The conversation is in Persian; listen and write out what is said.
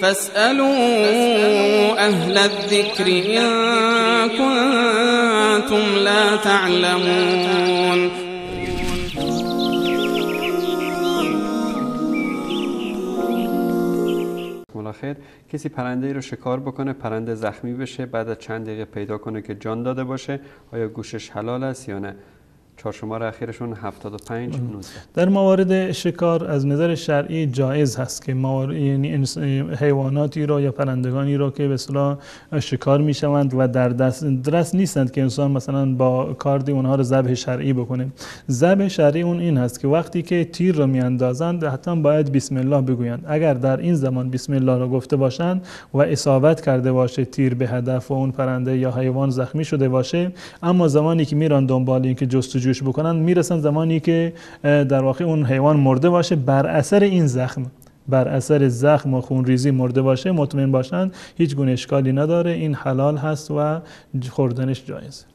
فاسألوا اهل الذکر ان کنتم لا تعلمون. خیر کسی پرنده ای رو شکار بکنه، پرنده زخمی بشه، بعد از چند دقیقه پیدا کنه که جان داده باشه، آیا گوشش حلال است یا نه؟ چهارشماره اخیرشون 75 19. در موارد شکار از نظر شرعی جایز هست که یعنی حیواناتی رو یا پرندگانی رو که به اصطلاح شکار میشوند و در دست نیستند که انسان مثلا با کاردی اونها رو ذبح شرعی بکنه. ذبح شرعی اون این هست که وقتی که تیر رو میاندازند حتما باید بسم الله بگویند. اگر در این زمان بسم الله رو گفته باشند و اصابت کرده باشه تیر به هدف و اون پرنده یا حیوان زخمی شده باشه، اما زمانی که میرن دنبال این که جستجوش بکنن میرسن زمانی که در واقع اون حیوان مرده باشه بر اثر این زخم، بر اثر زخم و خونریزی مرده باشه، مطمئن باشند هیچ گونه اشکالی نداره، این حلال هست و خوردنش جایز.